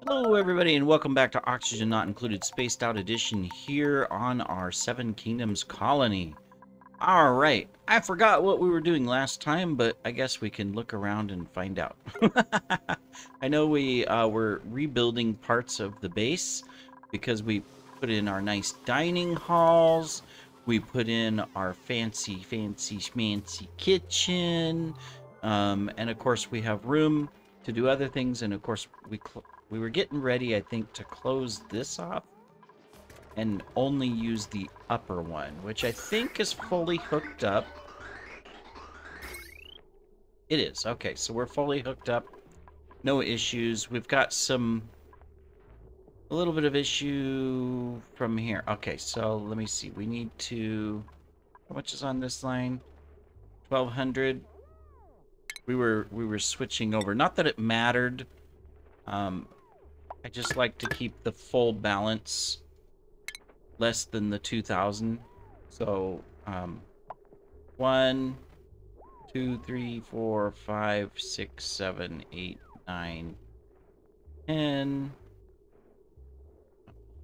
Hello, everybody, and welcome back to Oxygen Not Included Spaced Out Edition here on our Seven Kingdoms colony. All right, I forgot what we were doing last time, but I guess we can look around and find out. I know we were rebuilding parts of the base because we put in our nice dining halls. We put in our fancy schmancy kitchen. And of course, we have room to do other things. And of course, we were getting ready, I think, to close this off and only use the upper one, which I think is fully hooked up. It is. Okay, so we're fully hooked up. No issues. We've got a little bit of issue from here. Okay, so let me see. We need to... How much is on this line? 1,200. We were switching over. Not that it mattered. I just like to keep the full balance less than the 2,000. So, 1, 2, 3, 4, 5, 6, 7, 8, 9, 10,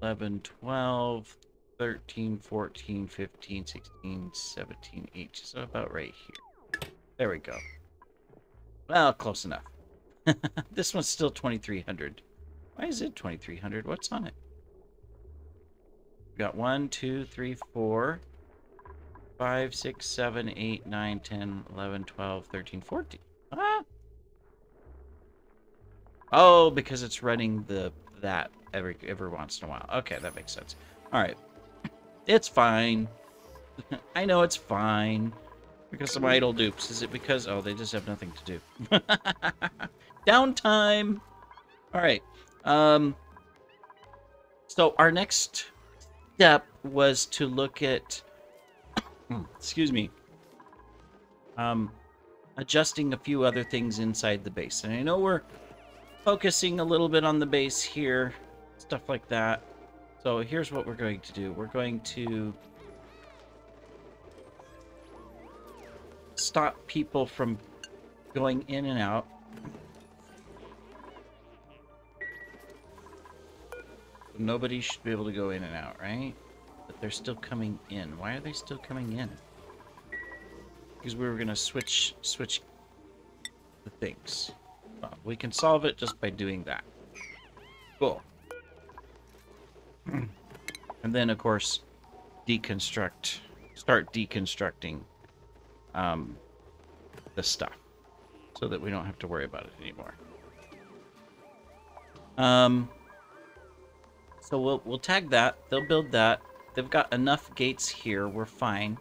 11, 12, 13, 14, 15, 16, 17, 18. So about right here. There we go. Well, close enough. This one's still 2,300. Why is it 2,300? What's on it? We got 1, 2, 3, 4, 5, 6, 7, 8, 9, 10, 11, 12, 13, 14. Ah. Oh, because it's running that every once in a while. Okay, that makes sense. All right. It's fine. I know it's fine. Because some idle dupes. Is it because... Oh, they just have nothing to do. Downtime! Alright. So our next step was to look at... excuse me. Adjusting a few other things inside the base. And I know we're focusing a little bit on the base here. Stuff like that. So here's what we're going to do. We're going to... stop people from going in and out. Nobody should be able to go in and out, right? But they're still coming in. Why are they still coming in? Because we were going to switch the things. Well, we can solve it just by doing that. Cool. And then, of course, start deconstructing the stuff so that we don't have to worry about it anymore. So we'll tag that. They'll build that. They've got enough gates here. We're fine.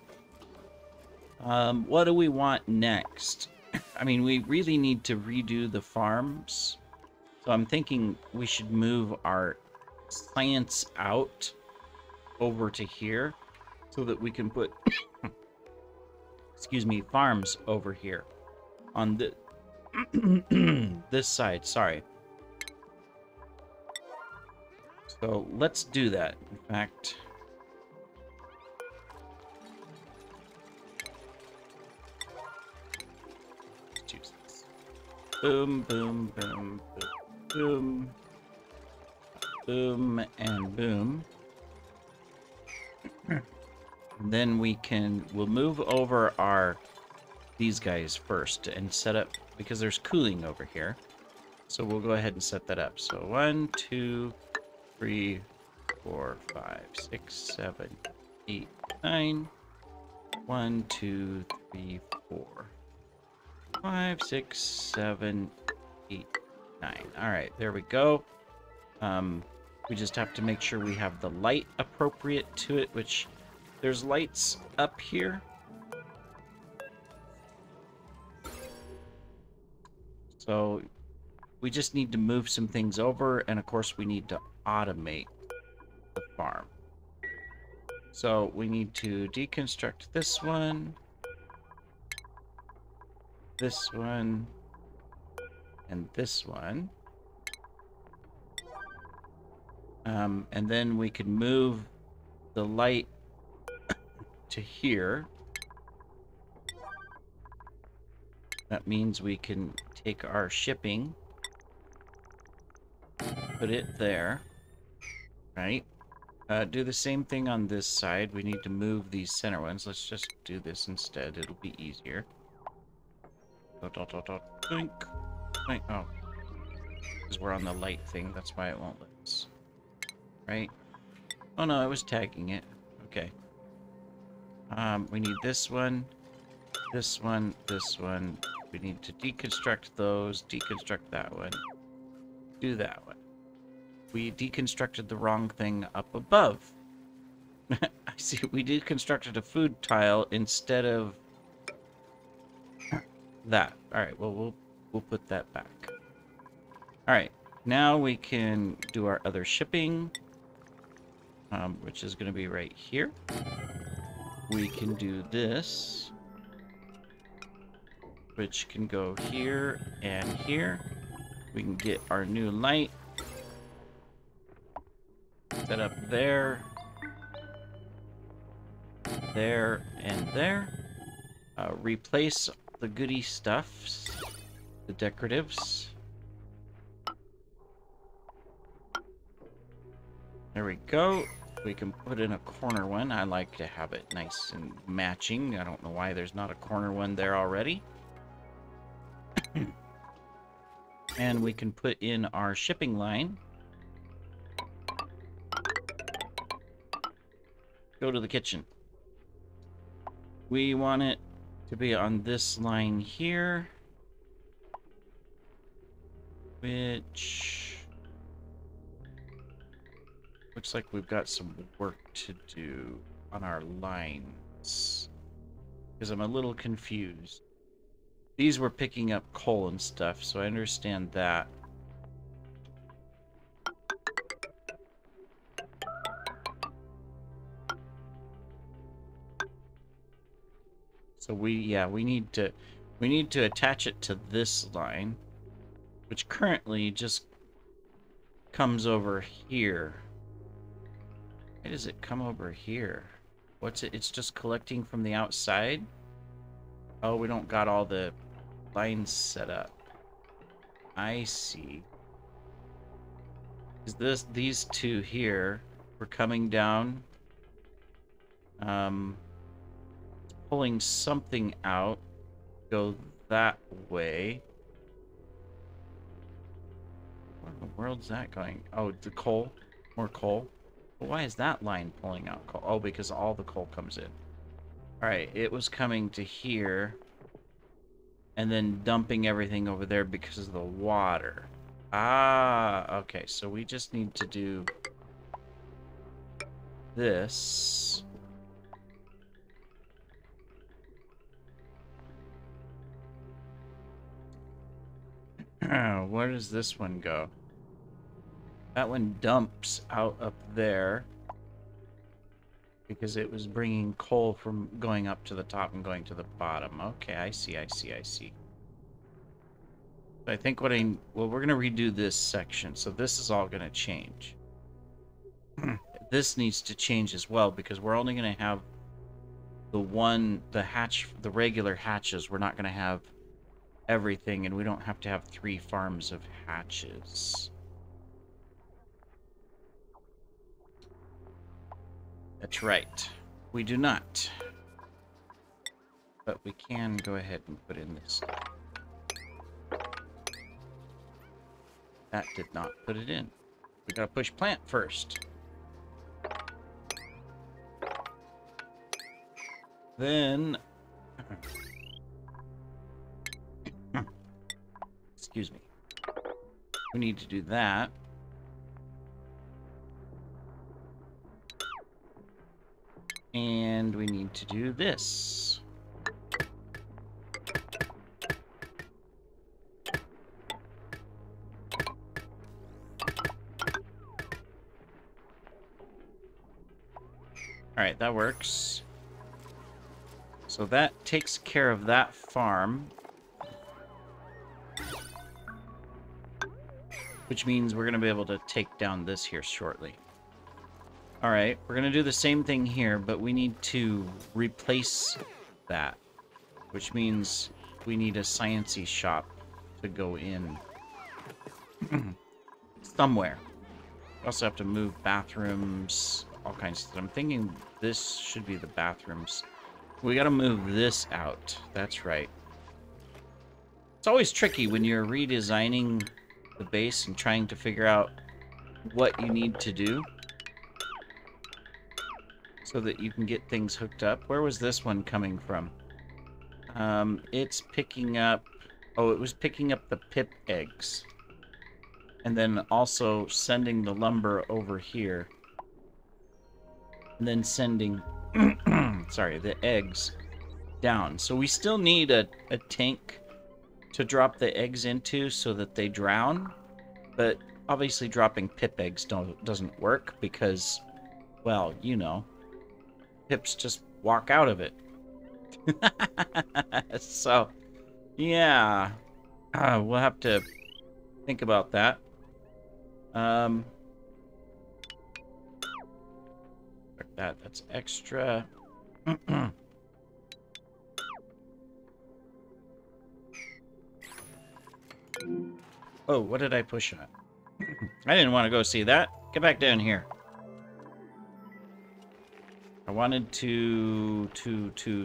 What do we want next? I mean, we really need to redo the farms. So I'm thinking we should move our science out over to here so that we can put excuse me, farms over here on the this side. Sorry. So let's do that. In fact, let's use this. Boom, boom, boom, boom, boom, boom, and boom. And then we'll move over these guys first and set up, because there's cooling over here. So we'll go ahead and set that up. So 1, 2, 3, 4, 5, 6, 7, 8, 9. 1, 2, 3, 4, 5, 6, 7, 8, 9. All right, there we go. We just have to make sure we have the light appropriate to it, which there's lights up here. So we just need to move some things over, and of course we need to automate the farm. So we need to deconstruct this one, and this one. And then we can move the light to here. That means we can take our shipping Put it there. Right? Do the same thing on this side. We need to move these center ones. Let's just do this instead. It'll be easier. Dot, dot, dot, dot. Blink. Blink. Oh. Because we're on the light thing. That's why it won't let us. Right? Oh no, I was tagging it. Okay. We need this one. This one. This one. We need to deconstruct those. Deconstruct that one. Do that one. We deconstructed the wrong thing up above. I see. We deconstructed a food tile instead of that. All right. Well, we'll put that back. All right. Now we can do our other shipping, which is going to be right here. We can do this, which can go here and here. We can get our new light set up there, there, and there. Replace the goodie stuffs, the decoratives. There we go. We can put in a corner one. I like to have it nice and matching. I don't know why there's not a corner one there already. And we can put in our shipping line. Go to the kitchen. We want it to be on this line here, which looks like we've got some work to do on our lines, because I'm a little confused. These were picking up coal and stuff, so I understand that. So we need to attach it to this line, which currently just comes over here. Why does it come over here? What's it? It's just collecting from the outside? Oh, we don't got all the lines set up. I see. Is these two here were coming down, pulling something out, go that way. Where in the world's that going? Oh, the coal, more coal. But why is that line pulling out coal? Oh, because all the coal comes in. All right, it was coming to here and then dumping everything over there because of the water. Ah, okay, so we just need to do this. Where does this one go? That one dumps out up there because it was bringing coal from going up to the top and going to the bottom. Okay, I see. I think well, we're going to redo this section, so this is all going to change. This needs to change as well because we're only going to have the regular hatches. We're not going to have everything, and we don't have to have 3 farms of hatches. That's right. We do not. But we can go ahead and put in this. That did not put it in. We gotta push plant first. Then... excuse me. We need to do that. And we need to do this. Alright, that works. So that takes care of that farm. Which means we're going to be able to take down this here shortly. Alright, we're going to do the same thing here, but we need to replace that. Which means we need a sciencey shop to go in somewhere. Also have to move bathrooms, all kinds of stuff. I'm thinking this should be the bathrooms. We gotta move this out. That's right. It's always tricky when you're redesigning the base and trying to figure out what you need to do so that you can get things hooked up. Where was this one coming from? It's picking up... Oh, it was picking up the pip eggs. And then also sending the lumber over here. And then sending... sorry, the eggs down. So we still need a tank to drop the eggs into so that they drown. But obviously dropping pip eggs doesn't work because, well, you know, pips just walk out of it. So, yeah. We'll have to think about that. That's extra. Oh, what did I push on? I didn't want to go see that. Get back down here. I wanted to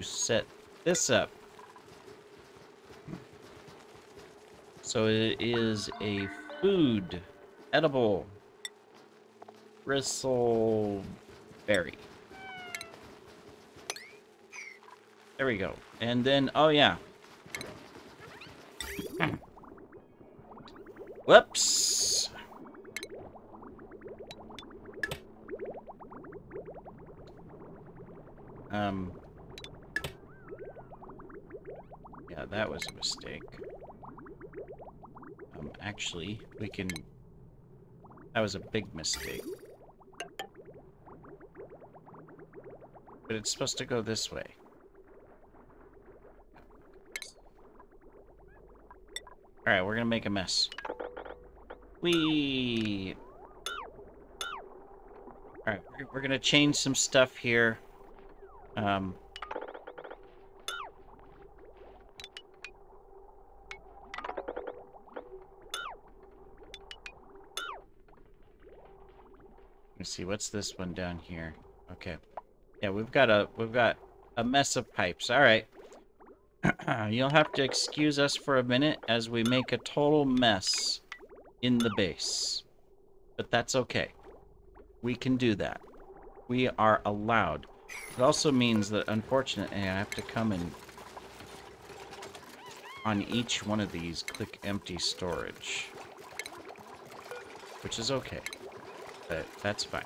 set this up. So it is a food, edible, bristleberry. There we go. And then, oh yeah. Whoops. Yeah, that was a mistake. Actually, we can... That was a big mistake. But it's supposed to go this way. Alright, we're gonna make a mess. Whee! Alright, we're gonna change some stuff here. Let's see, what's this one down here? Okay. Yeah, we've got a mess of pipes. Alright. You'll have to excuse us for a minute as we make a total mess in the base. But that's okay. We can do that. We are allowed. It also means that, unfortunately, I have to come and on each one of these, click empty storage. Which is okay. But that's fine.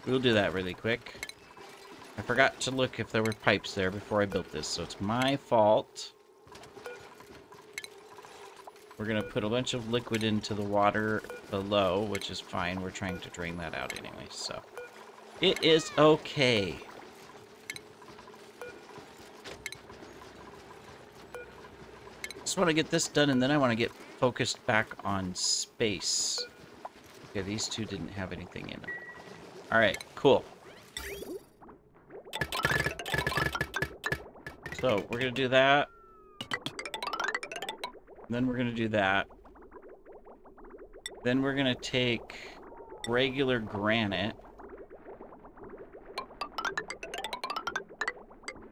We'll do that really quick. I forgot to look if there were pipes there before I built this, so it's my fault. We're gonna put a bunch of liquid into the water below, which is fine. We're trying to drain that out anyway, so it is okay. Just want to get this done, and then I want to get focused back on space. Okay, these two didn't have anything in them. Alright, cool. So, we're going to do that. Then we're going to do that. Then we're going to take regular granite.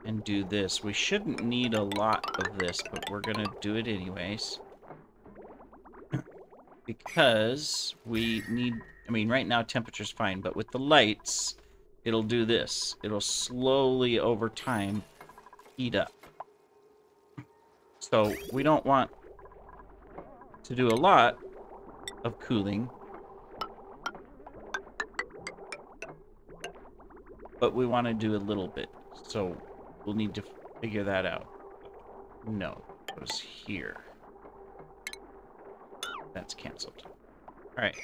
And do this. We shouldn't need a lot of this, but we're going to do it anyways. Because we need... I mean, right now temperature's fine, but with the lights, it'll do this. It'll slowly, over time, heat up. So, we don't want to do a lot of cooling. But we want to do a little bit. So, we'll need to figure that out. No, it was here. That's canceled. Alright.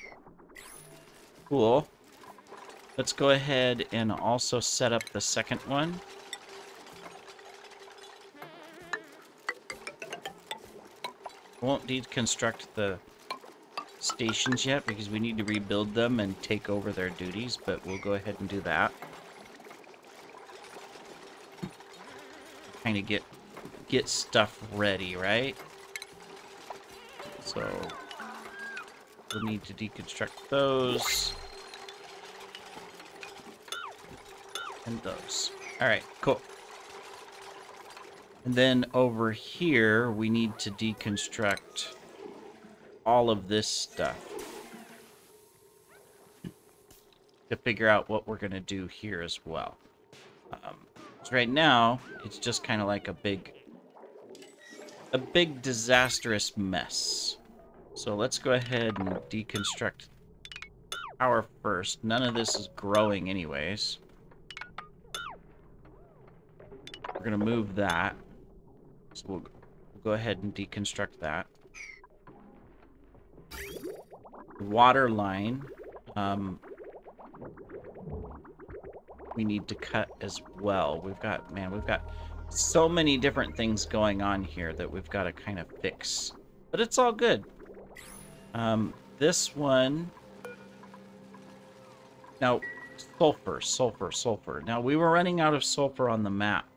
Cool. Let's go ahead and also set up the second one. Won't deconstruct the stations yet because we need to rebuild them and take over their duties, but we'll go ahead and do that. Kind of get stuff ready, right? So we'll need to deconstruct those. And those. Alright, cool. And then over here, we need to deconstruct all of this stuff to figure out what we're going to do here as well. So right now, it's just kind of like a big disastrous mess. So let's go ahead and deconstruct power first. None of this is growing anyways. We're going to move that. So we'll go ahead and deconstruct that. Water line. We need to cut as well. We've got so many different things going on here that we've got to kind of fix. But it's all good. This one... Now, sulfur. Now, we were running out of sulfur on the map.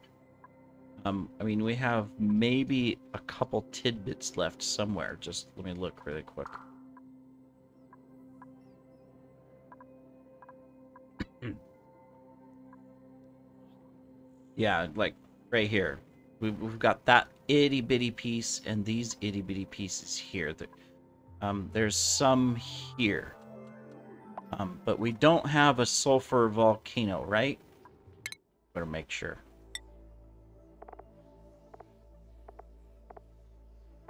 I mean, we have maybe a couple tidbits left somewhere. Just let me look really quick. Yeah, like right here. We've got that itty bitty piece and these itty bitty pieces here. There's some here. But we don't have a sulfur volcano, right? Better make sure.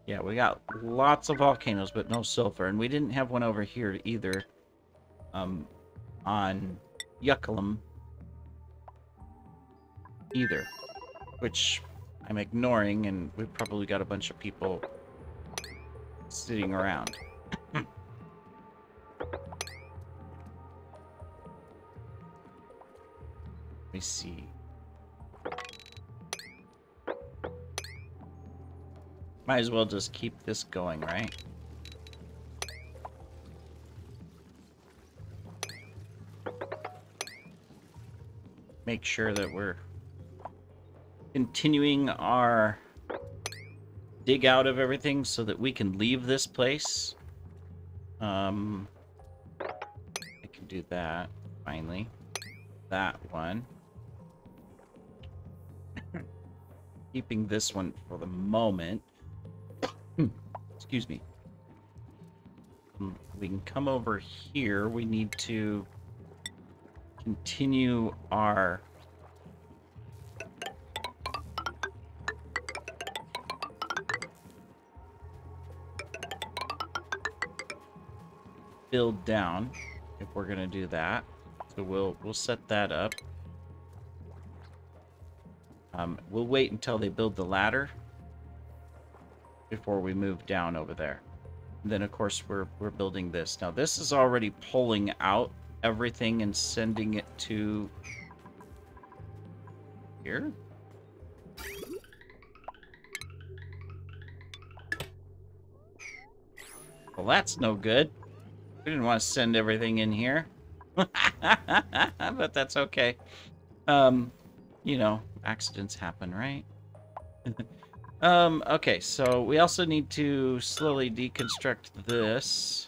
Yeah, we got lots of volcanoes, but no sulfur. And we didn't have one over here either. On Yuckalum either. Which I'm ignoring, and we've probably got a bunch of people sitting around. Let me see. Might as well just keep this going, right? Make sure that we're continuing our dig out of everything so that we can leave this place. I can do that, finally. That one. Keeping this one for the moment. Excuse me. We can come over here. We need to continue our build down if we're gonna do that. So we'll set that up. We'll wait until they build the ladder before we move down over there. And then of course we're building this. Now this is already pulling out everything and sending it to here. Well, that's no good. We didn't want to send everything in here. But that's okay. You know, accidents happen, right? Okay, so we also need to slowly deconstruct this.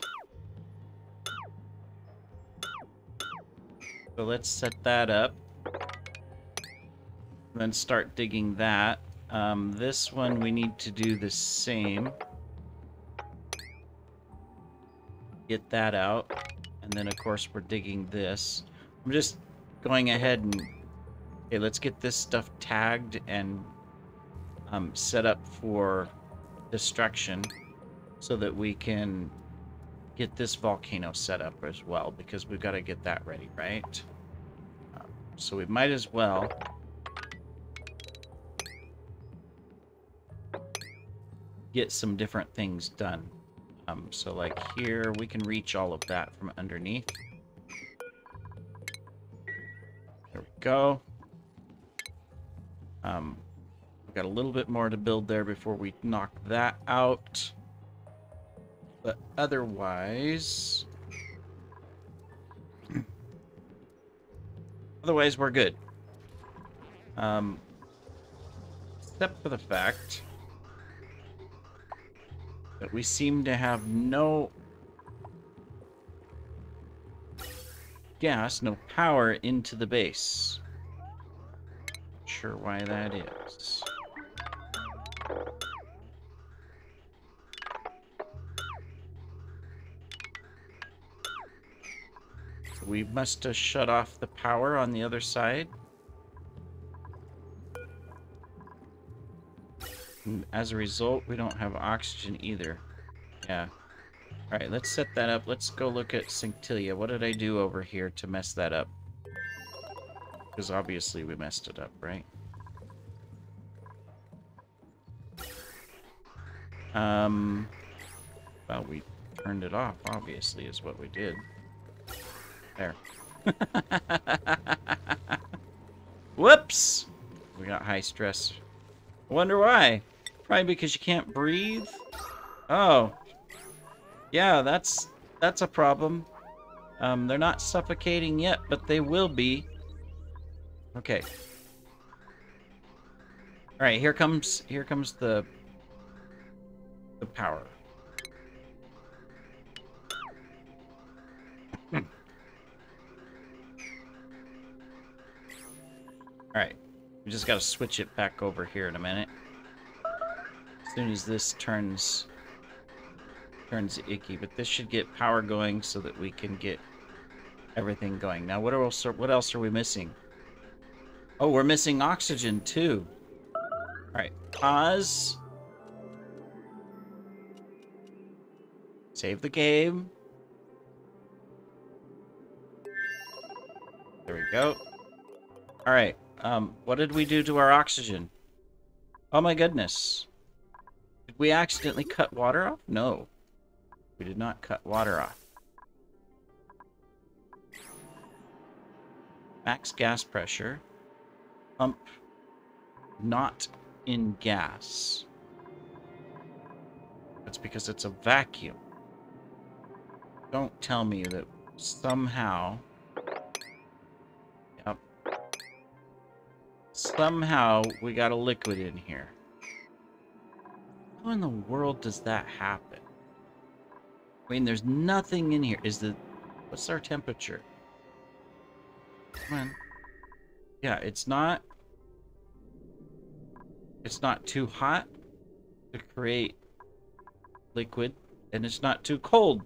So let's set that up. Then start digging that. This one we need to do the same. Get that out. And then of course we're digging this. I'm just going ahead and... Okay, let's get this stuff tagged and set up for destruction so that we can get this volcano set up as well, because we've got to get that ready, right? So we might as well get some different things done. So like here, we can reach all of that from underneath. There we go. We've got a little bit more to build there before we knock that out. But otherwise... Otherwise, we're good. Except for the fact that we seem to have no gas, no power into the base. Not sure why that is. We must have shut off the power on the other side. And as a result, we don't have oxygen either. Yeah. Alright, let's set that up. Let's go look at Sanctilia. What did I do over here to mess that up? Because obviously we messed it up, right? Well, we turned it off, obviously, is what we did. There. Whoops! We got high stress. I wonder why. Probably because you can't breathe? Oh. Yeah, that's a problem. They're not suffocating yet, but they will be. Okay. Alright, here comes the power. Alright. We just gotta switch it back over here in a minute. As soon as this turns icky, but this should get power going so that we can get everything going. Now, what else are we missing? Oh, we're missing oxygen too. Alright, pause. Save the game. There we go. Alright, what did we do to our oxygen? Oh my goodness. Did we accidentally cut water off? No. We did not cut water off. Max gas pressure. Pump not in gas. That's because it's a vacuum. Don't tell me that somehow... Yep. Somehow we got a liquid in here. How in the world does that happen? I mean, there's nothing in here. What's our temperature? Come on. Yeah, it's not too hot to create liquid, and it's not too cold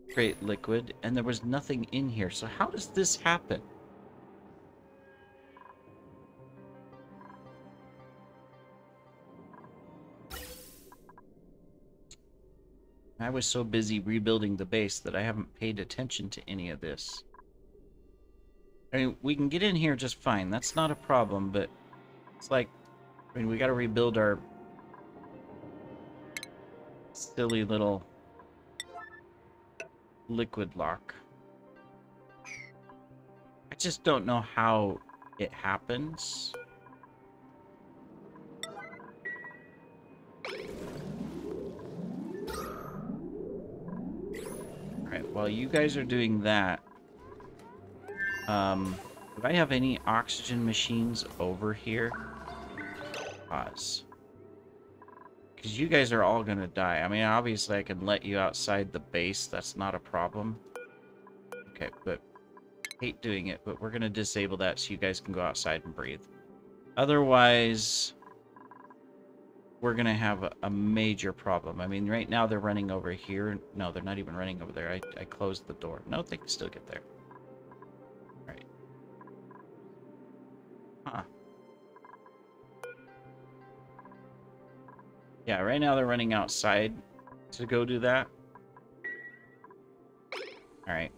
to create liquid, and there was nothing in here. So how does this happen? I was so busy rebuilding the base that I haven't paid attention to any of this. I mean, we can get in here just fine. That's not a problem, but it's like, I mean, we gotta rebuild our silly little liquid lock. I just don't know how it happens. Alright, while you guys are doing that, do I have any oxygen machines over here? Pause. Because you guys are all gonna die. I mean, obviously I can let you outside the base. That's not a problem. Okay, but hate doing it, but we're gonna disable that so you guys can go outside and breathe. Otherwise, we're gonna have a major problem. I mean, right now they're running over here. No, they're not even running over there. I closed the door. No, they can still get there. Right. Huh. Yeah, right now they're running outside to go do that. Alright.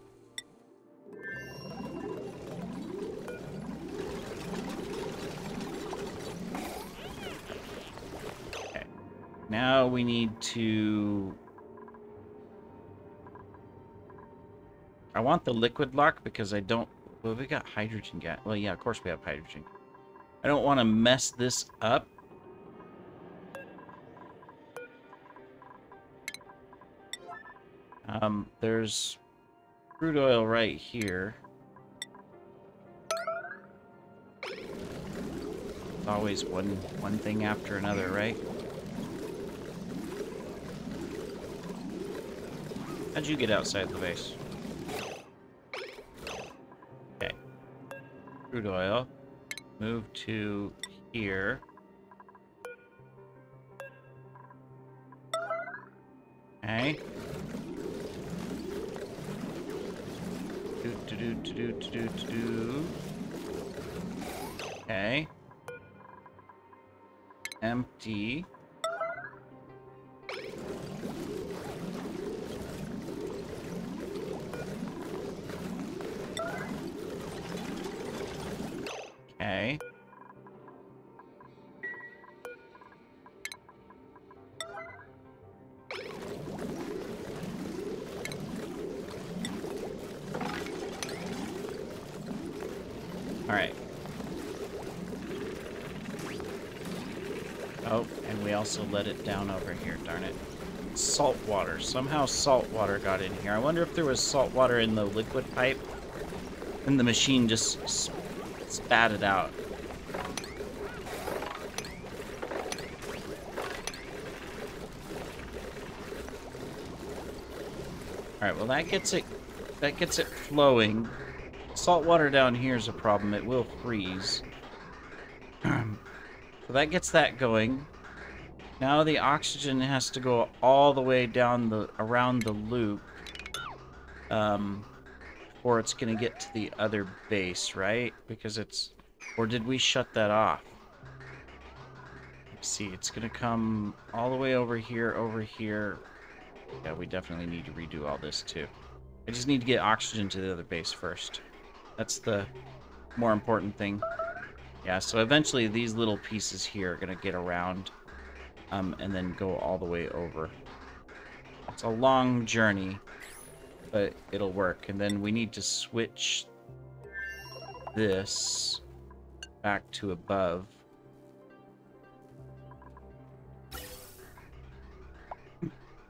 Okay. Now we need to... I want the liquid lock because I don't... Well, we got hydrogen gas. Well, yeah, of course we have hydrogen. I don't want to mess this up. There's crude oil right here. It's always one thing after another, right? How'd you get outside the base? crude oil. Move to here. Okay. Okay. Empty. Okay. All right. Oh, and we also let it down over here, darn it. Salt water. Somehow salt water got in here. I wonder if there was salt water in the liquid pipe and the machine just spat it out. All right, well that gets it flowing. Salt water down here is a problem. It will freeze. So that gets that going. Now the oxygen has to go all the way down around the loop, or it's gonna get to the other base, right? Because or did we shut that off? Let's see, it's gonna come all the way over here, over here. Yeah, we definitely need to redo all this too. I just need to get oxygen to the other base first. That's the more important thing. Yeah, so eventually these little pieces here are gonna get around, and then go all the way over. It's a long journey, but it'll work. And then we need to switch this back to above.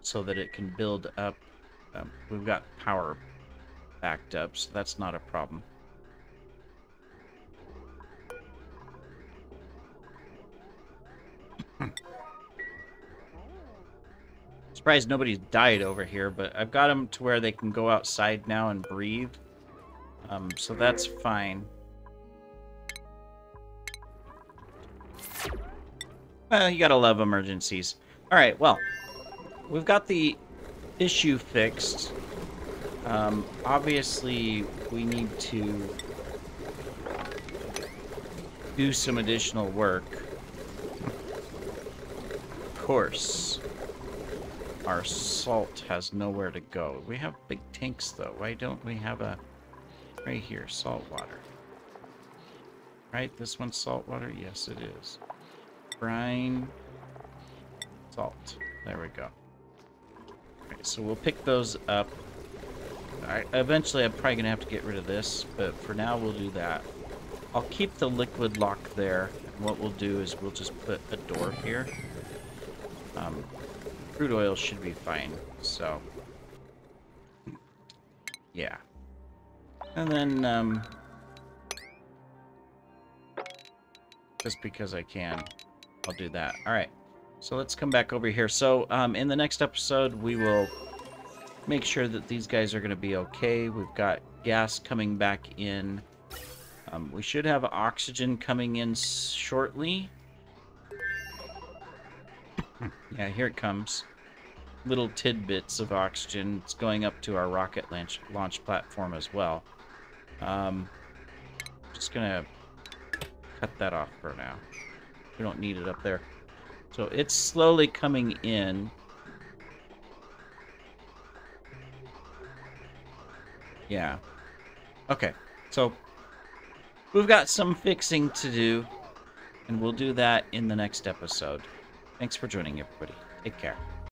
So that it can build up. We've got power backed up, so that's not a problem. Surprised nobody's died over here, but I've got them to where they can go outside now and breathe. So that's fine. Well, you gotta love emergencies. Alright, well, we've got the issue fixed. Obviously, we need to do some additional work. Of course, our salt has nowhere to go. We have big tanks, though. Why don't we have a... Right here, salt water. Right, this one's salt water? Yes, it is. Brine. Salt. There we go. Okay, so we'll pick those up. Eventually, I'm probably going to have to get rid of this, but for now, we'll do that. I'll keep the liquid lock there. And what we'll do is we'll just put a door here. Crude oil should be fine, so... Yeah. And then, just because I can, I'll do that. Alright, so let's come back over here. So, in the next episode, we will make sure that these guys are going to be okay. We've got gas coming back in. We should have oxygen coming in shortly. Yeah, here it comes. Little tidbits of oxygen. It's going up to our rocket launch platform as well. Just gonna cut that off for now. We don't need it up there. So it's slowly coming in. Yeah. Okay. So we've got some fixing to do, and we'll do that in the next episode. Thanks for joining, everybody. Take care.